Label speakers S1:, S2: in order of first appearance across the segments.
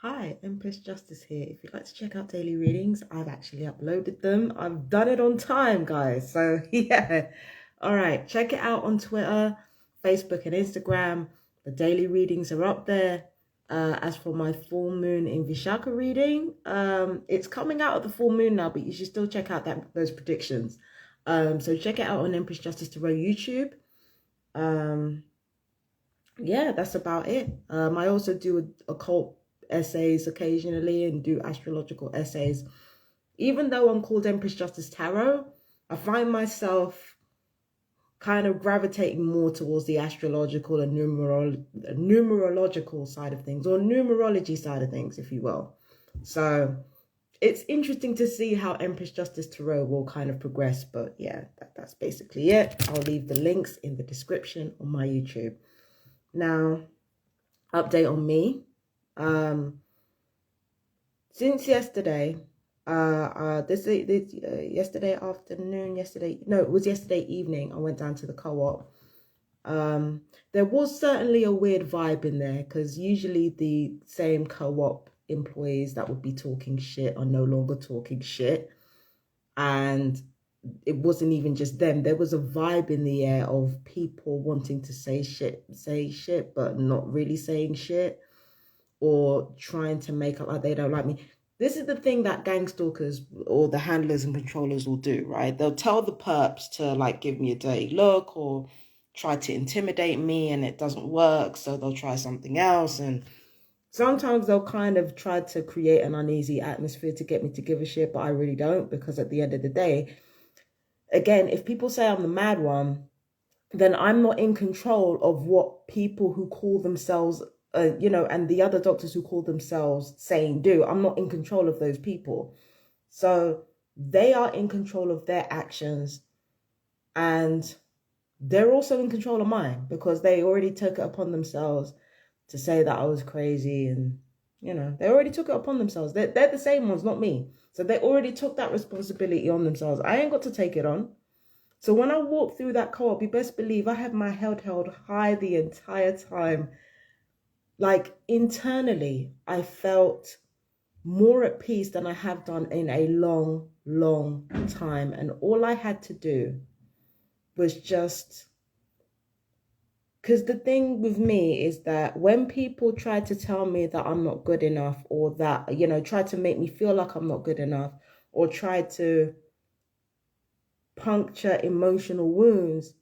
S1: Hi, Empress Justice here. If you'd like to check out daily readings, I've actually uploaded them. I've done it on time, guys. So, yeah. All right, check it out on Twitter, Facebook, and Instagram. The daily readings are up there. As for my full moon in Vishaka reading, it's coming out of the full moon now, but you should still check out those predictions. So check it out on Empress Justice Tarot YouTube. Um, yeah, that's about it. I also do occult essays occasionally and do astrological essays. Even though I'm called Empress Justice Tarot, I find myself kind of gravitating more towards the astrological and numerological side of things, or numerology side of things, if you will. So it's interesting to see how Empress Justice Tarot will kind of progress. But yeah, that's basically it. I'll leave the links in the description on my YouTube. Now, update on me. Since yesterday, yesterday afternoon, it was yesterday evening, I went down to the co-op. There was certainly a weird vibe in there because usually the same co-op employees that would be talking shit are no longer talking shit. And it wasn't even just them. There was a vibe in the air of people wanting to say shit, but not really saying shit, or trying to make up like they don't like me. This is the thing that gang stalkers or the handlers and controllers will do, right? They'll tell the perps to like give me a dirty look or try to intimidate me, and it doesn't work, so they'll try something else. And sometimes they'll kind of try to create an uneasy atmosphere to get me to give a shit, but I really don't, because at the end of the day, again, if people say I'm the mad one, then I'm not in control of what people who call themselves, and the other doctors who call themselves sane do. I'm not in control of those people. So they are in control of their actions, and they're also in control of mine, because they already took it upon themselves to say that I was crazy. And, they already took it upon themselves. They're the same ones, not me. So they already took that responsibility on themselves. I ain't got to take it on. So when I walked through that co-op, you best believe I had my head held high the entire time. Like, internally, I felt more at peace than I have done in a long, long time. And all I had to do was just, because the thing with me is that when people try to tell me that I'm not good enough, or that, try to make me feel like I'm not good enough, or try to puncture emotional wounds,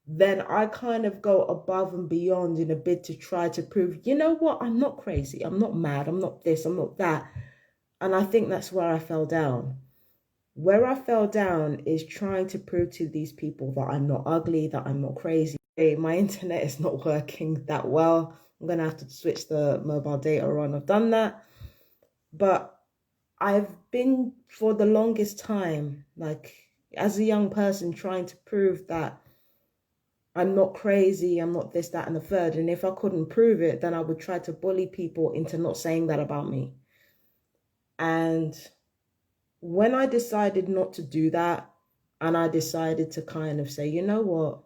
S1: then I kind of go above and beyond in a bid to try to prove, you know what, I'm not crazy, I'm not mad, I'm not this, I'm not that. And I think that's where I fell down. Where I fell down is trying to prove to these people that I'm not ugly, that I'm not crazy. Hey, my internet is not working that well. I'm going to have to switch the mobile data on. I've done that. But I've been, for the longest time, like, as a young person, trying to prove that I'm not crazy, I'm not this, that, and the third. And if I couldn't prove it, then I would try to bully people into not saying that about me. And when I decided not to do that, and I decided to kind of say, you know what,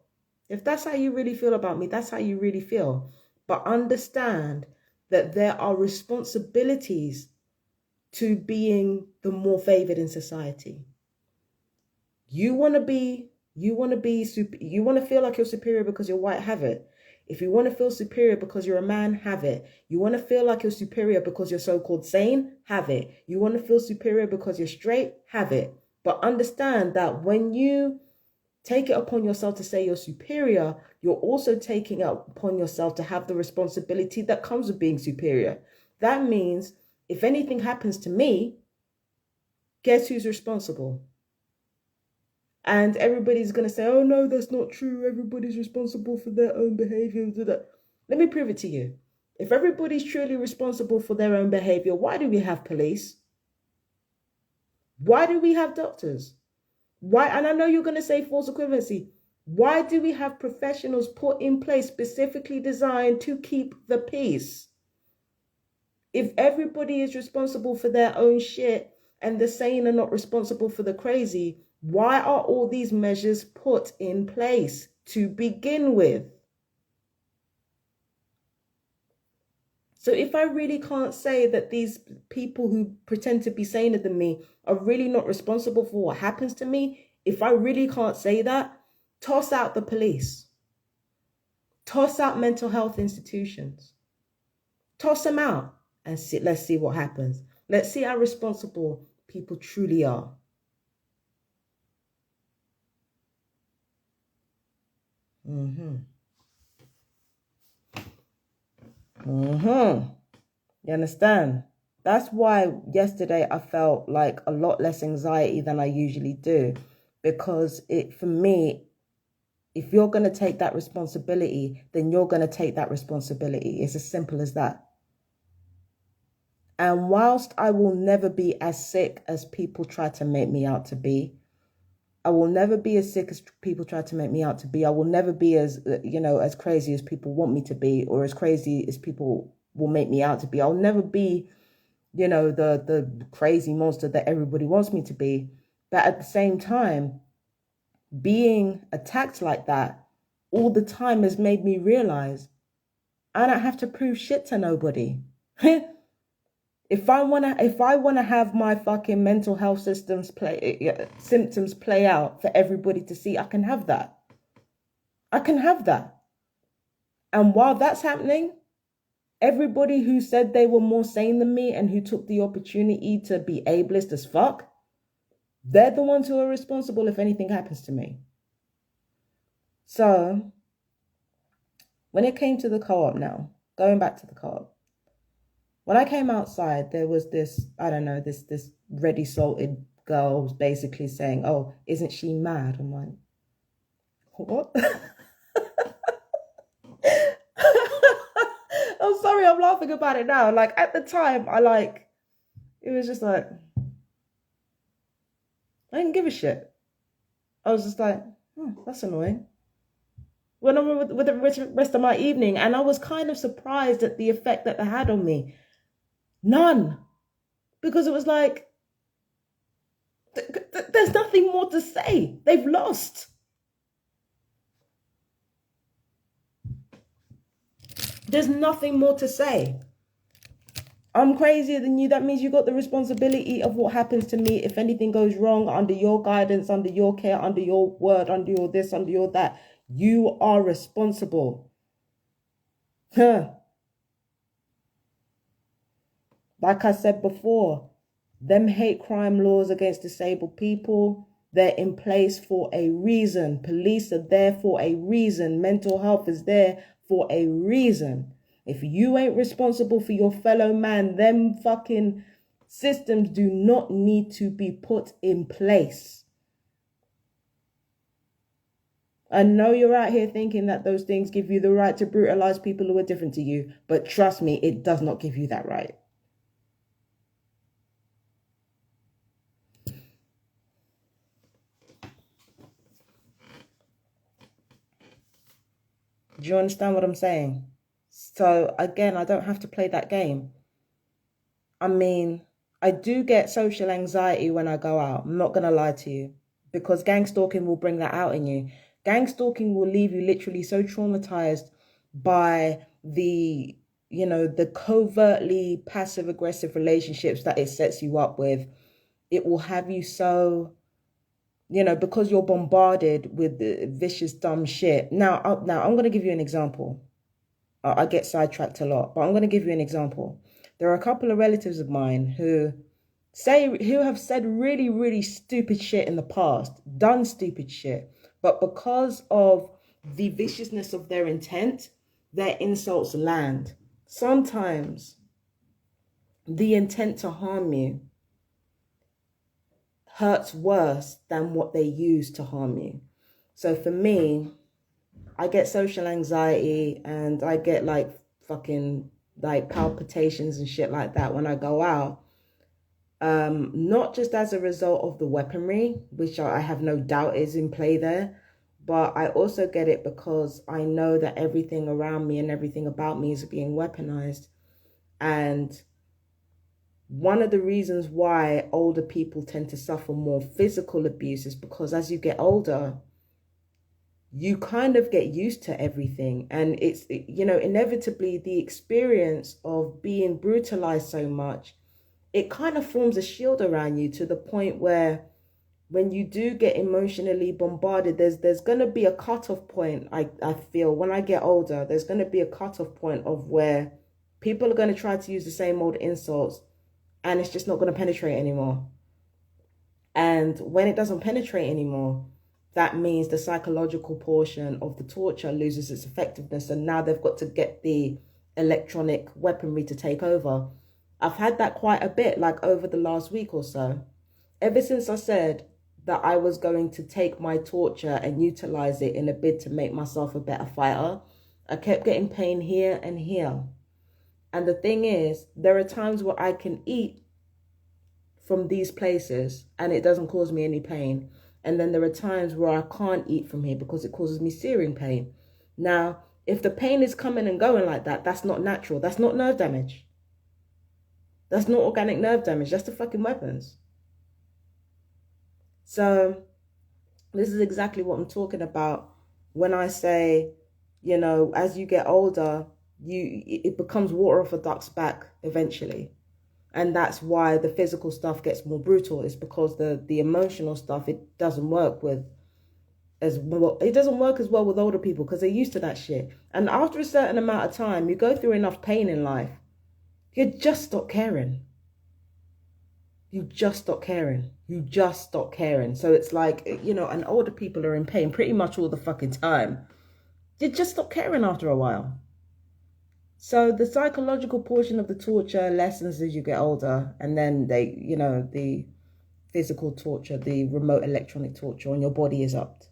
S1: if that's how you really feel about me, that's how you really feel. But understand that there are responsibilities to being the more favored in society. You want to feel like you're superior because you're white, have it. If you want to feel superior because you're a man, have it. You want to feel like you're superior because you're so-called sane, have it. You want to feel superior because you're straight, have it. But understand that when you take it upon yourself to say you're superior, you're also taking it upon yourself to have the responsibility that comes with being superior. That means if anything happens to me, guess who's responsible? And everybody's going to say, oh, no, that's not true. Everybody's responsible for their own behavior. Let me prove it to you. If everybody's truly responsible for their own behavior, why do we have police? Why do we have doctors? Why? And I know you're going to say false equivalency. Why do we have professionals put in place specifically designed to keep the peace? If everybody is responsible for their own shit and the sane are not responsible for the crazy, why are all these measures put in place to begin with? So if I really can't say that these people who pretend to be saner than me are really not responsible for what happens to me, if I really can't say that, toss out the police. Toss out mental health institutions. Toss them out and let's see what happens. Let's see how responsible people truly are. You understand? That's why yesterday I felt like a lot less anxiety than I usually do. Because for me, if you're going to take that responsibility, then you're going to take that responsibility. It's as simple as that. And whilst I will never be as sick as people try to make me out to be, I will never be as sick as people try to make me out to be. I will never be as, as crazy as people want me to be, or as crazy as people will make me out to be. I'll never be, the crazy monster that everybody wants me to be. But at the same time, being attacked like that all the time has made me realize I don't have to prove shit to nobody. If I wanna have my fucking mental health symptoms play out for everybody to see, I can have that. I can have that. And while that's happening, everybody who said they were more sane than me and who took the opportunity to be ableist as fuck, they're the ones who are responsible if anything happens to me. So, when it came to the co-op now, going back to the co-op, when I came outside, there was this, I don't know, this ready salted girl was basically saying, oh, isn't she mad? I'm like, what? I'm sorry, I'm laughing about it now. Like, at the time, it was just like, I didn't give a shit. I was just like, that's annoying. Went on with the rest of my evening, and I was kind of surprised at the effect that they had on me. None. Because it was like, there's nothing more to say. They've lost. There's nothing more to say. I'm crazier than you. That means you got the responsibility of what happens to me if anything goes wrong under your guidance, under your care, under your word, under your this, under your that. You are responsible. Like I said before, them hate crime laws against disabled people, they're in place for a reason. Police are there for a reason. Mental health is there for a reason. If you ain't responsible for your fellow man, them fucking systems do not need to be put in place. I know you're out here thinking that those things give you the right to brutalize people who are different to you, but trust me, it does not give you that right. Do you understand what I'm saying? So again, I don't have to play that game. I mean, I do get social anxiety when I go out. I'm not going to lie to you, because gang stalking will bring that out in you. Gang stalking will leave you literally so traumatized by the covertly passive aggressive relationships that it sets you up with. It will have you so, because you're bombarded with the vicious, dumb shit. Now I'm going to give you an example. I get sidetracked a lot, but I'm going to give you an example. There are a couple of relatives of mine who have said really, really stupid shit in the past, done stupid shit, but because of the viciousness of their intent, their insults land. Sometimes the intent to harm you hurts worse than what they use to harm you. So for me, I get social anxiety and I get fucking palpitations and shit like that when I go out. Not just as a result of the weaponry, which I have no doubt is in play there, but I also get it because I know that everything around me and everything about me is being weaponized. And one of the reasons why older people tend to suffer more physical abuse is because as you get older, you kind of get used to everything. And it's, inevitably the experience of being brutalized so much, it kind of forms a shield around you to the point where when you do get emotionally bombarded, there's going to be a cutoff point. I feel when I get older, there's going to be a cutoff point of where people are going to try to use the same old insults, and it's just not going to penetrate anymore. And when it doesn't penetrate anymore, that means the psychological portion of the torture loses its effectiveness, and now they've got to get the electronic weaponry to take over. I've had that quite a bit, like over the last week or so. Ever since I said that I was going to take my torture and utilize it in a bid to make myself a better fighter, I kept getting pain here and here. And the thing is, there are times where I can eat from these places and it doesn't cause me any pain. And then there are times where I can't eat from here because it causes me searing pain. Now, if the pain is coming and going like that, that's not natural. That's not nerve damage. That's not organic nerve damage. That's the fucking weapons. So this is exactly what I'm talking about when I say, as you get older, it becomes water off a duck's back eventually. And that's why the physical stuff gets more brutal. It's because the emotional stuff, it doesn't work with as well. It doesn't work as well with older people because they're used to that shit. And after a certain amount of time, you go through enough pain in life, you just stop caring. You just stop caring. You just stop caring. So it's like, and older people are in pain pretty much all the fucking time. You just stop caring after a while. So the psychological portion of the torture lessens as you get older. And then the physical torture, the remote electronic torture on your body is upped.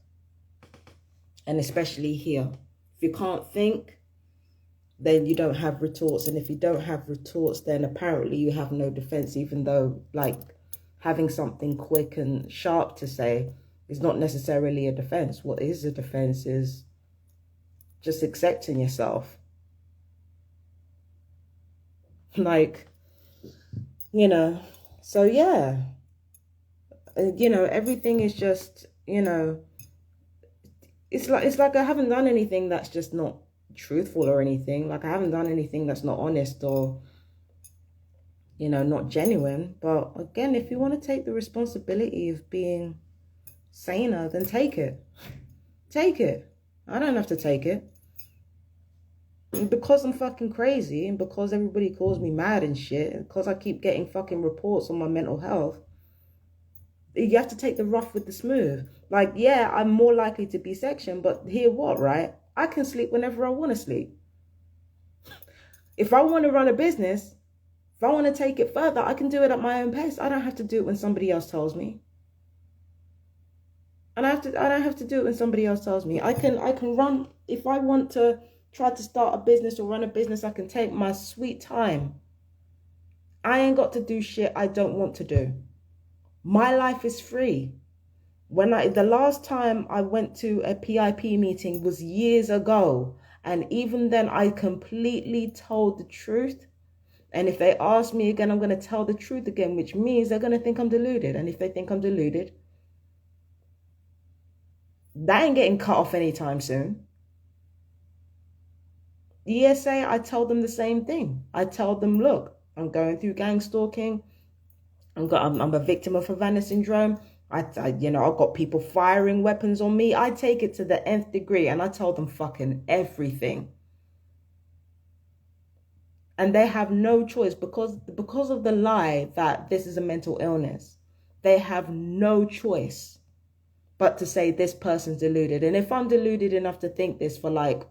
S1: And especially here. If you can't think, then you don't have retorts. And if you don't have retorts, then apparently you have no defense, even though like having something quick and sharp to say is not necessarily a defense. What is a defense is just accepting yourself. Like, so yeah, everything is just, it's like I haven't done anything that's just not truthful or anything. Like I haven't done anything that's not honest or not genuine. But again, if you want to take the responsibility of being saner, then take it. I don't have to take it. And because I'm fucking crazy and because everybody calls me mad and shit, and because I keep getting fucking reports on my mental health, you have to take the rough with the smooth. Like, yeah, I'm more likely to be sectioned, but hear what, right? I can sleep whenever I want to sleep. If I want to run a business, if I want to take it further, I can do it at my own pace. I don't have to do it when somebody else tells me. And I don't have to do it when somebody else tells me. I can run, if I want to try to start a business or run a business, I can take my sweet time. I ain't got to do shit I don't want to do. My life is free. The last time I went to a PIP meeting was years ago. And even then I completely told the truth. And if they ask me again, I'm going to tell the truth again, which means they're going to think I'm deluded. And if they think I'm deluded, that ain't getting cut off anytime soon. The ESA, I tell them the same thing. I tell them, look, I'm going through gang stalking. I'm a victim of Havana syndrome. I've got people firing weapons on me. I take it to the nth degree and I tell them fucking everything. And they have no choice because of the lie that this is a mental illness. They have no choice but to say this person's deluded. And if I'm deluded enough to think this for like,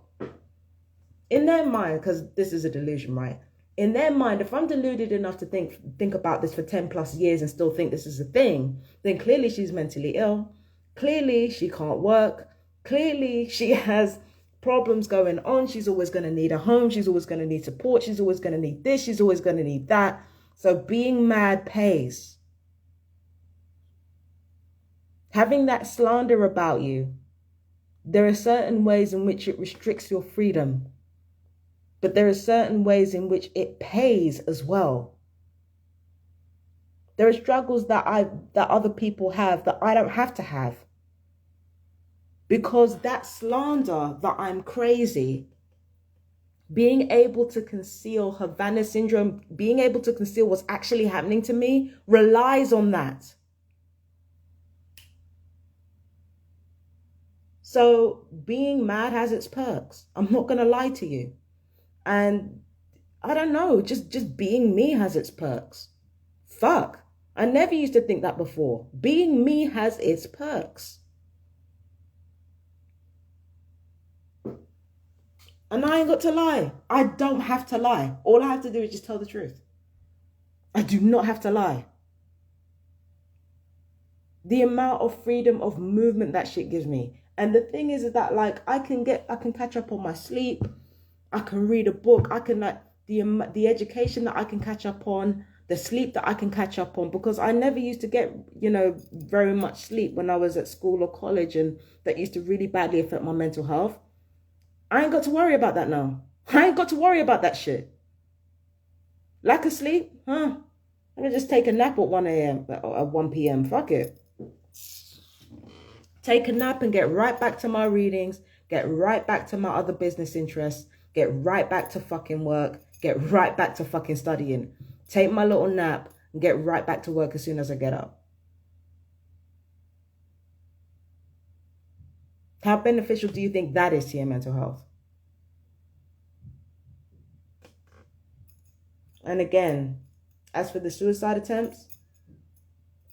S1: in their mind, because this is a delusion, right? In their mind, if I'm deluded enough to think about this for 10 plus years and still think this is a thing, then clearly she's mentally ill. Clearly she can't work. Clearly she has problems going on. She's always going to need a home. She's always going to need support. She's always going to need this. She's always going to need that. So being mad pays. Having that slander about you, there are certain ways in which it restricts your freedom. But there are certain ways in which it pays as well. There are struggles that other people have that I don't have to have. Because that slander that I'm crazy, being able to conceal Havana syndrome, being able to conceal what's actually happening to me, relies on that. So being mad has its perks. I'm not going to lie to you. And I don't know, just being me has its perks. Fuck. I never used to think that before. Being me has its perks. And I ain't got to lie. I don't have to lie. All I have to do is just tell the truth. I do not have to lie. The amount of freedom of movement that shit gives me. And the thing is that like I can catch up on my sleep. I can read a book. I can like the education that I can catch up on, the sleep that I can catch up on, because I never used to get, very much sleep when I was at school or college, and that used to really badly affect my mental health. I ain't got to worry about that now. I ain't got to worry about that shit. Lack of sleep? Huh? I'm gonna just take a nap at 1 a.m. or at 1 p.m. Fuck it. Take a nap and get right back to my readings, get right back to my other business interests, get right back to fucking work, get right back to fucking studying. Take my little nap and get right back to work as soon as I get up. How beneficial do you think that is to your mental health? And again, as for the suicide attempts,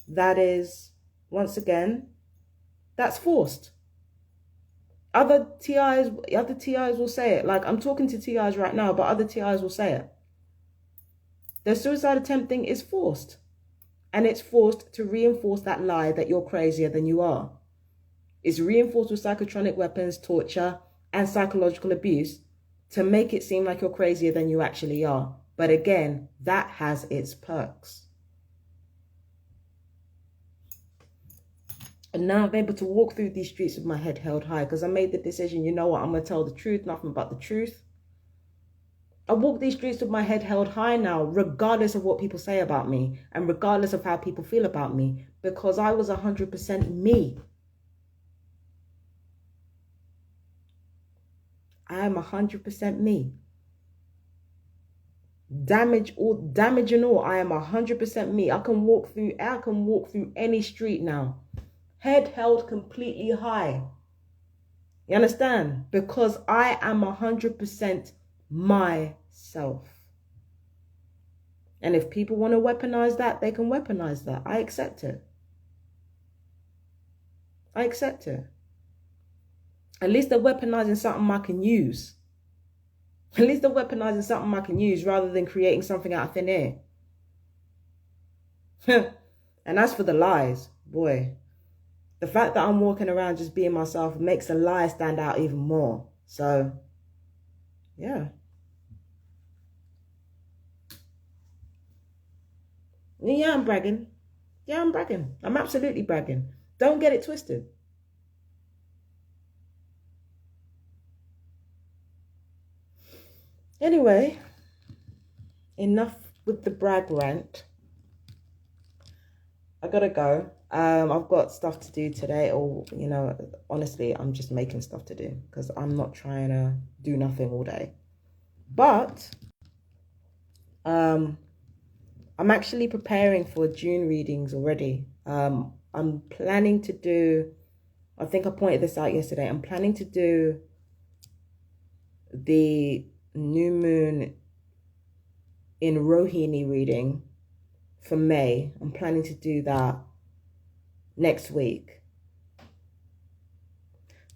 S1: that is, once again, that's forced. Other TIs will say it. Like, I'm talking to TIs right now, but other TIs will say it. The suicide attempt thing is forced. And it's forced to reinforce that lie that you're crazier than you are. It's reinforced with psychotronic weapons, torture, and psychological abuse to make it seem like you're crazier than you actually are. But again, that has its perks. And now I'm able to walk through these streets with my head held high because I made the decision, you know what, I'm going to tell the truth, nothing but the truth. I walk these streets with my head held high now, regardless of what people say about me and regardless of how people feel about me, because I was 100% me. I am 100% me. Damage and all, I am 100% me. I can walk through any street now. Head held completely high. You understand? Because I am 100% myself. And if people want to weaponize that, they can weaponize that. I accept it. I accept it. At least they're weaponizing something I can use. At least they're weaponizing something I can use rather than creating something out of thin air. And as for the lies, boy, the fact that I'm walking around just being myself makes the lie stand out even more. So, yeah. Yeah, I'm bragging. Yeah, I'm bragging. I'm absolutely bragging. Don't get it twisted. Anyway, enough with the brag rant. I gotta go. I've got stuff to do today, or honestly, I'm just making stuff to do because I'm not trying to do nothing all day. But I'm actually preparing for June readings already. I'm planning to do, I think I pointed this out yesterday, I'm planning to do the new moon in Rohini reading for May. I'm planning to do that next week.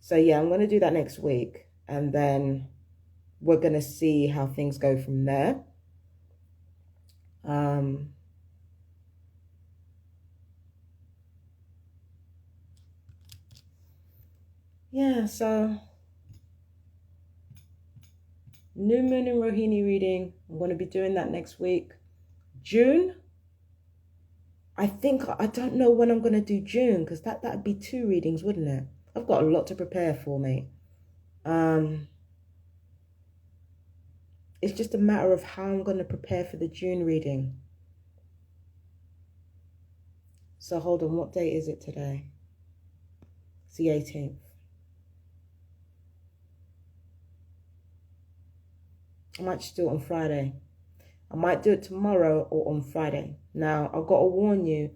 S1: So yeah, I'm going to do that next week, and then we're going to see how things go from there. Yeah, so new moon in Rohini reading, I'm going to be doing that next week. June, I don't know when I'm going to do June, because that'd be 2 readings, wouldn't it? I've got a lot to prepare for, mate. It's just a matter of how I'm going to prepare for the June reading. So hold on, what date is it today? It's the 18th. I might just do it on Friday. I might do it tomorrow or on Friday. Now, I've got to warn you,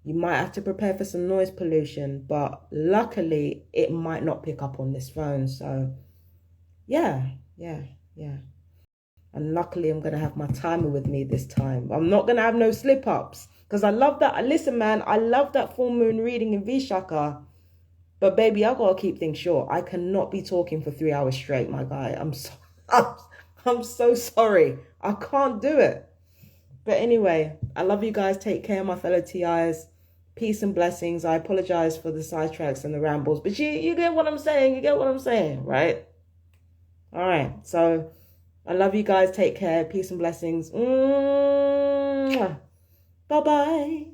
S1: you might have to prepare for some noise pollution, but luckily it might not pick up on this phone. So yeah. And luckily I'm going to have my timer with me this time. I'm not going to have no slip ups because I love that. Listen, man, I love that full moon reading in Vishaka. But baby, I got to keep things short. I cannot be talking for 3 hours straight, my guy. I'm so sorry. I can't do it. But anyway, I love you guys. Take care, my fellow TIs. Peace and blessings. I apologize for the sidetracks and the rambles. But you get what I'm saying. You get what I'm saying, right? All right. So I love you guys. Take care. Peace and blessings. Bye-bye.